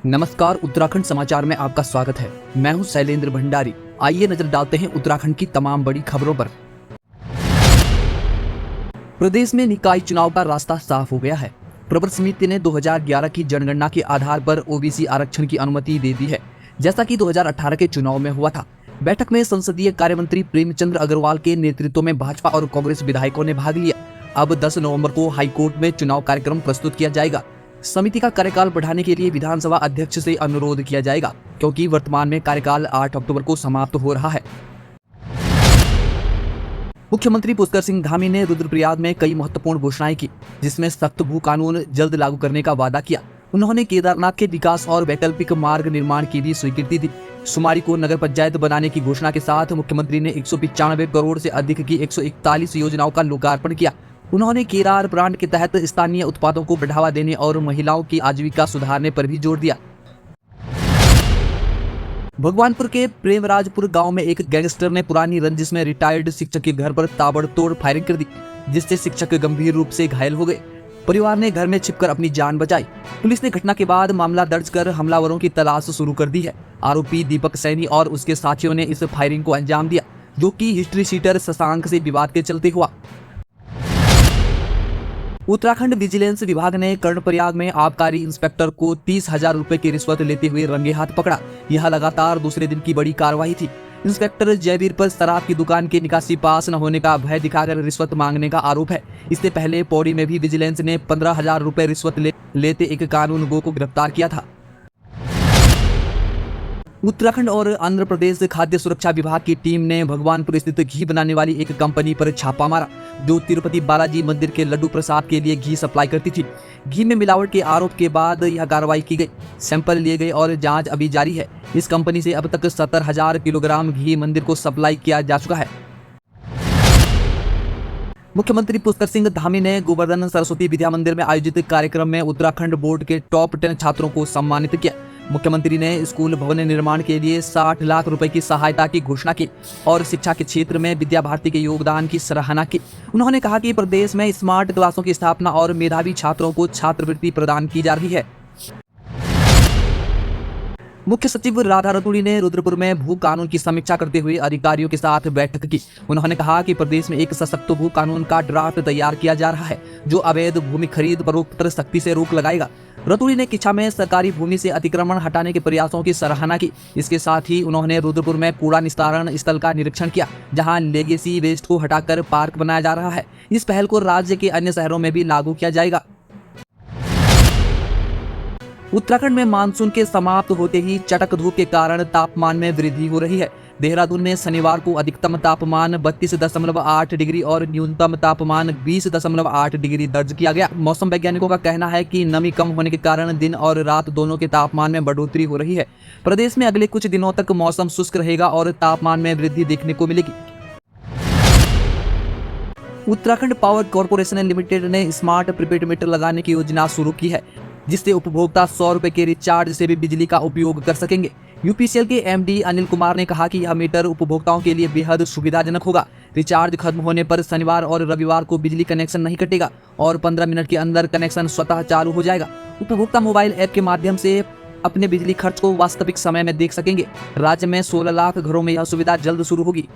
नमस्कार, उत्तराखंड समाचार में आपका स्वागत है। मैं हूं शैलेंद्र भंडारी। आइए नजर डालते हैं उत्तराखंड की तमाम बड़ी खबरों पर। प्रदेश में निकाय चुनाव का रास्ता साफ हो गया है। प्रवर समिति ने 2011 की जनगणना के आधार पर ओबीसी आरक्षण की अनुमति दे दी है, जैसा कि 2018 के चुनाव में हुआ था। बैठक में संसदीय कार्य मंत्री प्रेमचंद अग्रवाल के नेतृत्व में भाजपा और कांग्रेस विधायकों ने भाग लिया। अब 10 नवंबर को हाईकोर्ट में चुनाव कार्यक्रम प्रस्तुत किया जाएगा। समिति का कार्यकाल बढ़ाने के लिए विधानसभा अध्यक्ष से अनुरोध किया जाएगा, क्योंकि वर्तमान में कार्यकाल 8 अक्टूबर को समाप्त हो रहा है। मुख्यमंत्री पुष्कर सिंह धामी ने रुद्रप्रयाग में कई महत्वपूर्ण घोषणाएं की, जिसमें सख्त भू कानून जल्द लागू करने का वादा किया। उन्होंने केदारनाथ के विकास और वैकल्पिक मार्ग निर्माण की भी स्वीकृति दी। सुमारी को नगर पंचायत बनाने की घोषणा के साथ मुख्यमंत्री ने 195 करोड़ से अधिक की 141 योजनाओं का लोकार्पण किया। उन्होंने केरार ब्रांड के तहत स्थानीय उत्पादों को बढ़ावा देने और महिलाओं की आजीविका सुधारने पर भी जोर दिया। भगवानपुर के प्रेमराजपुर गांव में एक गैंगस्टर ने पुरानी रंजिश में रिटायर्ड शिक्षक के घर पर ताबड़तोड़ फायरिंग कर दी, जिससे शिक्षक गंभीर रूप से घायल हो गए। परिवार ने घर में छिपकर अपनी जान बचाई। पुलिस ने घटना के बाद मामला दर्ज कर हमलावरों की तलाश शुरू कर दी है। आरोपी दीपक सैनी और उसके साथियों ने इस फायरिंग को अंजाम दिया, जो कि हिस्ट्री शीटर शशांक से विवाद के चलते हुआ। उत्तराखंड विजिलेंस विभाग ने कर्णप्रयाग में आबकारी इंस्पेक्टर को 30,000 रुपए की रिश्वत लेते हुए रंगे हाथ पकड़ा। यह लगातार दूसरे दिन की बड़ी कार्रवाई थी। इंस्पेक्टर जयवीर पर शराब की दुकान की निकासी पास न होने का भय दिखाकर रिश्वत मांगने का आरोप है। इससे पहले पौड़ी में भी विजिलेंस ने 15,000 रुपए रिश्वत लेते एक कानून गो को गिरफ्तार किया था। उत्तराखंड और आंध्र प्रदेश खाद्य सुरक्षा विभाग की टीम ने भगवानपुर स्थित घी बनाने वाली एक कंपनी पर छापा मारा, जो तिरुपति बालाजी मंदिर के लड्डू प्रसाद के लिए घी सप्लाई करती थी। घी में मिलावट के आरोप के बाद यह कार्रवाई की गई। सैंपल लिए गए और जांच अभी जारी है। इस कंपनी से अब तक 70,000 किलोग्राम घी मंदिर को सप्लाई किया जा चुका है। मुख्यमंत्री पुष्कर सिंह धामी ने गोवर्धन सरस्वती विद्या मंदिर में आयोजित कार्यक्रम में उत्तराखंड बोर्ड के टॉप 10 छात्रों को सम्मानित किया। मुख्यमंत्री ने स्कूल भवन निर्माण के लिए 60 लाख रुपए की सहायता की घोषणा की और शिक्षा के क्षेत्र में विद्या भारती के योगदान की सराहना की। उन्होंने कहा कि प्रदेश में स्मार्ट क्लासों की स्थापना और मेधावी छात्रों को छात्रवृत्ति प्रदान की जा रही है। मुख्य सचिव राधा रतूड़ी ने रुद्रपुर में भू कानून की समीक्षा करते हुए अधिकारियों के साथ बैठक की। उन्होंने कहा कि प्रदेश में एक सशक्त भू कानून का ड्राफ्ट तैयार किया जा रहा है, जो अवैध भूमि खरीद फरोख्त पर सख्ती से रोक लगाएगा। रतूड़ी ने किच्छा में सरकारी भूमि से अतिक्रमण हटाने के प्रयासों की सराहना की। इसके साथ ही उन्होंने रुद्रपुर में कूड़ा निस्तारण स्थल का निरीक्षण किया, जहां लेगेसी वेस्ट को हटाकर पार्क बनाया जा रहा है। इस पहल को राज्य के अन्य शहरों में भी लागू किया जाएगा। उत्तराखंड में मानसून के समाप्त होते ही चटक धूप के कारण तापमान में वृद्धि हो रही है। देहरादून में शनिवार को अधिकतम तापमान 32.8 डिग्री और न्यूनतम तापमान 20.8 डिग्री दर्ज किया गया। मौसम वैज्ञानिकों का कहना है कि नमी कम होने के कारण दिन और रात दोनों के तापमान में बढ़ोतरी हो रही है। प्रदेश में अगले कुछ दिनों तक मौसम शुष्क रहेगा और तापमान में वृद्धि देखने को मिलेगी। उत्तराखंड पावर कॉर्पोरेशन लिमिटेड ने स्मार्ट प्रीपेड मीटर लगाने की योजना शुरू की है, जिससे उपभोक्ता 100 रुपए के रिचार्ज से भी बिजली का उपयोग कर सकेंगे। यूपीसीएल के एमडी अनिल कुमार ने कहा कि यह मीटर उपभोक्ताओं के लिए बेहद सुविधाजनक होगा। रिचार्ज खत्म होने पर शनिवार और रविवार को बिजली कनेक्शन नहीं कटेगा और 15 मिनट के अंदर कनेक्शन स्वतः चालू हो जाएगा। उपभोक्ता मोबाइल ऐप के माध्यम से अपने बिजली खर्च को वास्तविक समय में देख सकेंगे। राज्य में 16 लाख घरों में यह सुविधा जल्द शुरू होगी।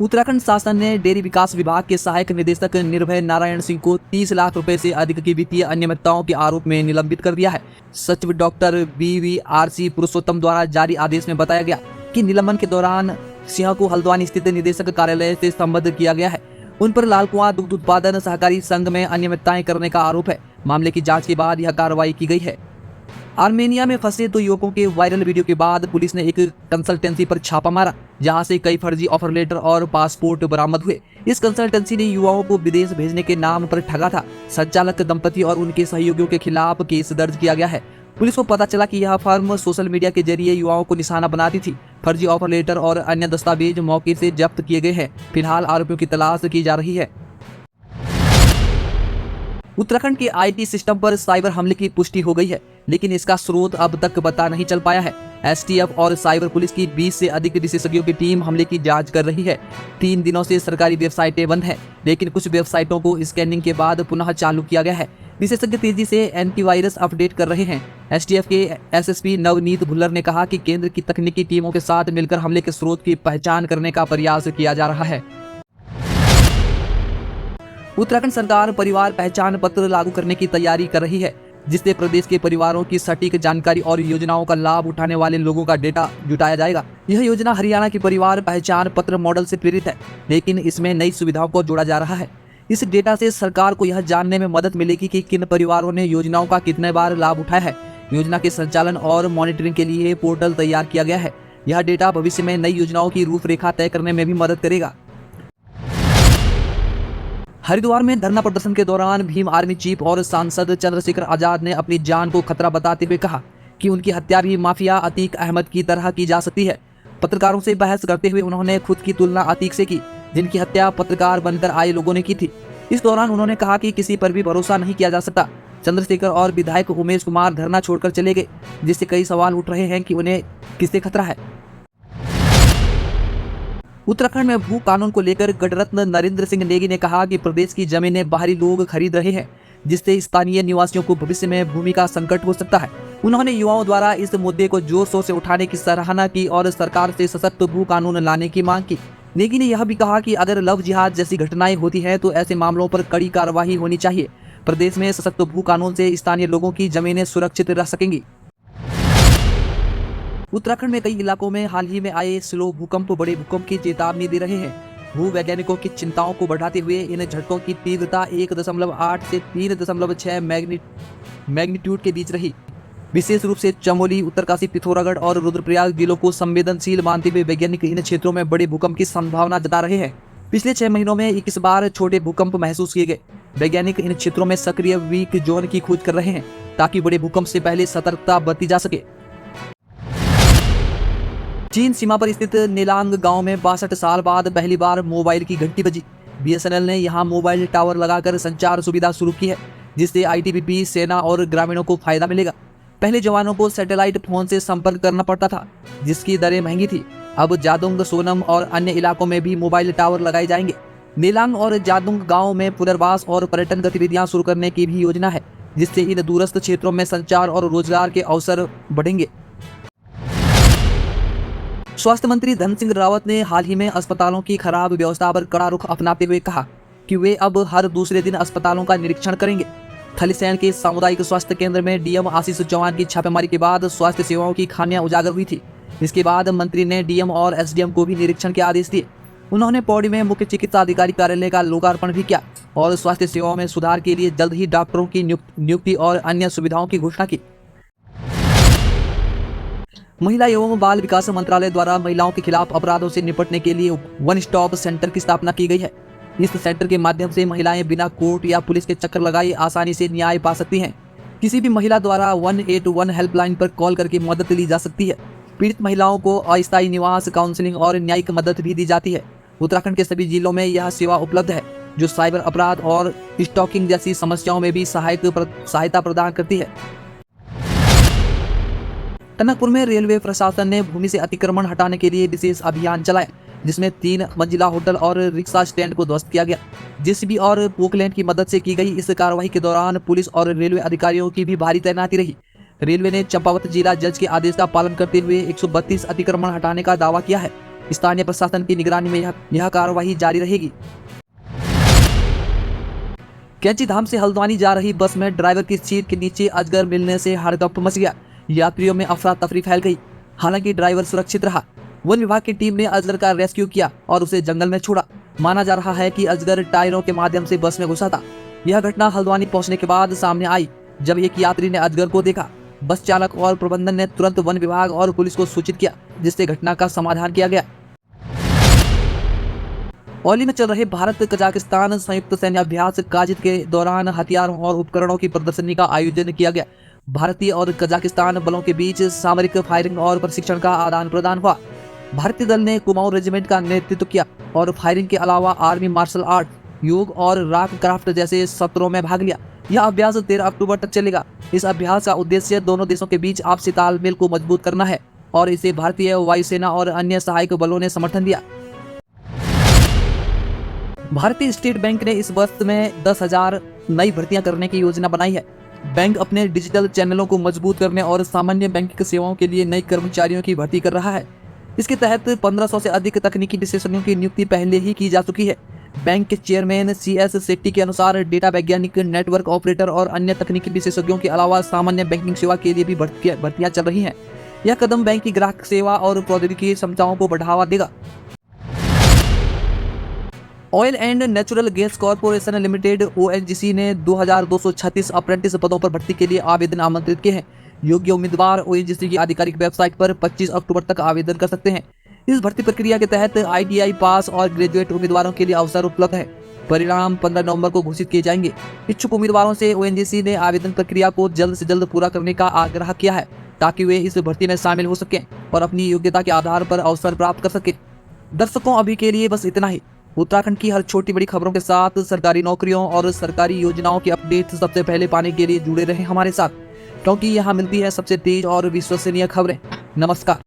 उत्तराखंड शासन ने डेयरी विकास विभाग के सहायक निदेशक निर्भय नारायण सिंह को 30 लाख रुपए से अधिक की वित्तीय अनियमितताओं के आरोप में निलंबित कर दिया है। सचिव डॉक्टर BVRC पुरुषोत्तम द्वारा जारी आदेश में बताया गया कि निलंबन के दौरान सिंह को हल्द्वानी स्थित निदेशक कार्यालय से संबद्ध किया गया है। उन पर लाल कुआं दुग्ध उत्पादन सहकारी संघ में अनियमितताएं करने का आरोप है। मामले की जाँच के बाद यह कार्रवाई की गई है। आर्मेनिया में फंसे 2 युवकों के वायरल वीडियो के बाद पुलिस ने एक कंसल्टेंसी पर छापा मारा, जहां से कई फर्जी ऑफर लेटर और पासपोर्ट बरामद हुए। इस कंसल्टेंसी ने युवाओं को विदेश भेजने के नाम पर ठगा था। संचालक दंपति और उनके सहयोगियों के खिलाफ केस दर्ज किया गया है। पुलिस को पता चला कि यह फर्म सोशल मीडिया के जरिए युवाओं को निशाना बनाती थी। फर्जी ऑफर लेटर और अन्य दस्तावेज मौके से जब्त किए गए हैं। फिलहाल आरोपियों की तलाश की जा रही है। उत्तराखंड के आईटी सिस्टम पर साइबर हमले की पुष्टि हो गई है, लेकिन इसका स्रोत अब तक पता नहीं चल पाया है। एसटीएफ और साइबर पुलिस की 20 से अधिक विशेषज्ञों की टीम हमले की जांच कर रही है। 3 दिनों से सरकारी वेबसाइटें बंद हैं, लेकिन कुछ वेबसाइटों को स्कैनिंग के बाद पुनः चालू किया गया है। विशेषज्ञ तेजी से एंटीवायरस अपडेट कर रहे हैं। एसटीएफ के एसएसपी नवनीत भुल्लर ने कहा कि केंद्र की तकनीकी टीमों के साथ मिलकर हमले के स्रोत की पहचान करने का प्रयास किया जा रहा है। उत्तराखंड सरकार परिवार पहचान पत्र लागू करने की तैयारी कर रही है, जिससे प्रदेश के परिवारों की सटीक जानकारी और योजनाओं का लाभ उठाने वाले लोगों का डेटा जुटाया जाएगा। यह योजना हरियाणा की परिवार पहचान पत्र मॉडल से प्रेरित है, लेकिन इसमें नई सुविधाओं को जोड़ा जा रहा है। इस डेटा से सरकार को यह जानने में मदद मिलेगी कि किन परिवारों ने योजनाओं का कितने बार लाभ उठाया है। योजना के संचालन और मॉनिटरिंग के लिए पोर्टल तैयार किया गया है। यह डेटा भविष्य में नई योजनाओं की रूपरेखा तय करने में भी मदद करेगा। हरिद्वार में धरना प्रदर्शन के दौरान भीम आर्मी चीफ और सांसद चंद्रशेखर आजाद ने अपनी जान को खतरा बताते हुए कहा कि उनकी हत्या भी माफिया अतीक अहमद की तरह की जा सकती है। पत्रकारों से बहस करते हुए उन्होंने खुद की तुलना अतीक से की, जिनकी हत्या पत्रकार बनकर आए लोगों ने की थी। इस दौरान उन्होंने कहा कि किसी पर भी भरोसा नहीं किया जा सकता। चंद्रशेखर और विधायक उमेश कुमार धरना छोड़कर चले गए, जिससे कई सवाल उठ रहे हैं कि उन्हें किससे खतरा है। उत्तराखंड में भू कानून को लेकर गढ़रत्न नरेंद्र सिंह नेगी ने कहा कि प्रदेश की जमीनें बाहरी लोग खरीद रहे हैं, जिससे स्थानीय निवासियों को भविष्य में भूमि का संकट हो सकता है। उन्होंने युवाओं द्वारा इस मुद्दे को जोर शोर से उठाने की सराहना की और सरकार से सशक्त भू कानून लाने की मांग की। नेगी ने यह भी कहा कि अगर लव जिहाद जैसी घटनाएं होती हैं तो ऐसे मामलों पर कड़ी कार्रवाई होनी चाहिए। प्रदेश में सशक्त भू कानून से स्थानीय लोगों की जमीनें सुरक्षित रह सकेंगी। उत्तराखंड में कई इलाकों में हाल ही में आए स्लो भूकंप बड़े भूकंप की चेतावनी दे रहे हैं। भू वैज्ञानिकों की चिंताओं को बढ़ाते हुए इन झटकों की तीव्रता 1.8 से 3.6 मैग्नीट्यूड के बीच रही। विशेष रूप से चमोली, उत्तरकाशी, पिथौरागढ़ और रुद्रप्रयाग जिलों को संवेदनशील मानते हुए वैज्ञानिक इन क्षेत्रों में बड़े भूकंप की संभावना जता रहे हैं। पिछले 6 महीनों में 21 बार छोटे भूकंप महसूस किए गए। वैज्ञानिक इन क्षेत्रों में सक्रिय वीक जोन की खोज कर रहे हैं, ताकि बड़े भूकंप से पहले सतर्कता बरती जा सके। चीन सीमा पर स्थित नेलांग गांव में 62 साल बाद पहली बार मोबाइल की घंटी बजी। बीएसएनएल ने यहां मोबाइल टावर लगाकर संचार सुविधा शुरू की है, जिससे आईटीबीपी, सेना और ग्रामीणों को फायदा मिलेगा। पहले जवानों को सैटेलाइट फोन से संपर्क करना पड़ता था, जिसकी दरें महंगी थी। अब जादोंग, सोनम और अन्य इलाकों में भी मोबाइल टावर लगाए जाएंगे। नेलांग और जादोंग गांव में पुनर्वास और पर्यटन गतिविधियां शुरू करने की भी योजना है, जिससे इन दूरस्थ क्षेत्रों में संचार और रोजगार के अवसर बढ़ेंगे। स्वास्थ्य मंत्री धन सिंह रावत ने हाल ही में अस्पतालों की खराब व्यवस्था पर कड़ा रुख अपनाते हुए कहा कि वे अब हर दूसरे दिन अस्पतालों का निरीक्षण करेंगे। थलीसैंण के सामुदायिक स्वास्थ्य केंद्र में डीएम आशीष चौहान की छापेमारी के बाद स्वास्थ्य सेवाओं की खामियां उजागर हुई थी। इसके बाद मंत्री ने डीएम और एसडीएम को भी निरीक्षण के आदेश दिए। उन्होंने पौड़ी में मुख्य चिकित्सा अधिकारी कार्यालय का लोकार्पण भी किया और स्वास्थ्य सेवाओं में सुधार के लिए जल्द ही डॉक्टरों की नियुक्ति और अन्य सुविधाओं की घोषणा की। महिला एवं बाल विकास मंत्रालय द्वारा महिलाओं के खिलाफ अपराधों से निपटने के लिए वन स्टॉप सेंटर की स्थापना की गई है। इस सेंटर के माध्यम से महिलाएं बिना कोर्ट या पुलिस के चक्कर लगाए आसानी से न्याय पा सकती हैं। किसी भी महिला द्वारा 181 हेल्पलाइन पर कॉल करके मदद ली जा सकती है। पीड़ित महिलाओं को अस्थायी निवास, काउंसलिंग और न्यायिक मदद भी दी जाती है। उत्तराखंड के सभी जिलों में यह सेवा उपलब्ध है, जो साइबर अपराध और स्टॉकिंग जैसी समस्याओं में भी सहायता प्रदान करती है। टनकपुर में रेलवे प्रशासन ने भूमि से अतिक्रमण हटाने के लिए विशेष अभियान चलाया, जिसमें 3 मंजिला होटल और रिक्शा स्टैंड को ध्वस्त किया गया। जेसीबी और पोकलैंड की मदद से की गई इस कार्रवाई के दौरान पुलिस और रेलवे अधिकारियों की भी भारी तैनाती रही। रेलवे ने चंपावत जिला जज के आदेश का पालन करते हुए 132 अतिक्रमण हटाने का दावा किया है। स्थानीय प्रशासन की निगरानी में यह कार्रवाई जारी रहेगी। कैंची धाम से हल्द्वानी जा रही बस में ड्राइवर की सीट के नीचे अजगर मिलने से हड़कंप मच गया। यात्रियों में अफरा तफरी फैल गई। हालांकि ड्राइवर सुरक्षित रहा। वन विभाग की टीम ने अजगर का रेस्क्यू किया और उसे जंगल में छोड़ा। माना जा रहा है कि अजगर टायरों के माध्यम से बस में घुसा था। यह घटना हल्द्वानी पहुंचने के बाद सामने आई, जब एक यात्री ने अजगर को देखा। बस चालक और प्रबंधन ने तुरंत वन विभाग और पुलिस को सूचित किया, जिससे घटना का समाधान किया गया। औली में चल रहे भारत कजाकिस्तान संयुक्त सैन्य अभ्यास काजिद के दौरान हथियारों और उपकरणों की प्रदर्शनी का आयोजन किया गया। भारतीय और कजाकिस्तान बलों के बीच सामरिक फायरिंग और प्रशिक्षण का आदान प्रदान हुआ। भारतीय दल ने कुमाऊं रेजिमेंट का नेतृत्व किया और फायरिंग के अलावा आर्मी मार्शल आर्ट, योग और रॉक क्राफ्ट जैसे सत्रों में भाग लिया। यह अभ्यास 13 अक्टूबर तक चलेगा। इस अभ्यास का उद्देश्य दोनों देशों के बीच आपसी तालमेल को मजबूत करना है और इसे भारतीय वायुसेना और अन्य सहायक बलों ने समर्थन दिया। भारतीय स्टेट बैंक ने इस वर्ष में 10,000 नई भर्तियां करने की योजना बनाई है। बैंक अपने डिजिटल चैनलों को मजबूत करने और सामान्य बैंकिंग सेवाओं के लिए नए कर्मचारियों की भर्ती कर रहा है। इसके तहत 1500 से अधिक तकनीकी विशेषज्ञों की नियुक्ति पहले ही की जा चुकी है। बैंक के चेयरमैन CS सेट्टी के अनुसार डेटा वैज्ञानिक, नेटवर्क ऑपरेटर और अन्य तकनीकी विशेषज्ञों के अलावा सामान्य बैंकिंग सेवा के लिए भी भर्तियां चल रही हैं। यह कदम बैंक की ग्राहक सेवा और प्रौद्योगिकी क्षमताओं को बढ़ावा देगा। Oil and natural gas corporation limited ONGC ने 2236 अप्रेंटिस पदों पर भर्ती के लिए आवेदन आमंत्रित किए हैं। योग्य उम्मीदवार ONGC की आधिकारिक वेबसाइट पर 25 अक्टूबर तक आवेदन कर सकते हैं। इस भर्ती प्रक्रिया के तहत ITI पास और ग्रेजुएट उम्मीदवारों के लिए अवसर उपलब्ध है। परिणाम 15 नवंबर को घोषित किए जाएंगे। इच्छुक उम्मीदवारों से ONGC ने आवेदन प्रक्रिया को जल्द से जल्द पूरा करने का आग्रह किया है, ताकि वे इस भर्ती में शामिल हो सकें और अपनी योग्यता के आधार पर अवसर प्राप्त कर सकें। दर्शकों, अभी के लिए बस इतना ही। उत्तराखंड की हर छोटी बड़ी खबरों के साथ सरकारी नौकरियों और सरकारी योजनाओं की अपडेट सबसे पहले पाने के लिए जुड़े रहें हमारे साथ, क्योंकि यहाँ मिलती है सबसे तेज और विश्वसनीय खबरें। नमस्कार।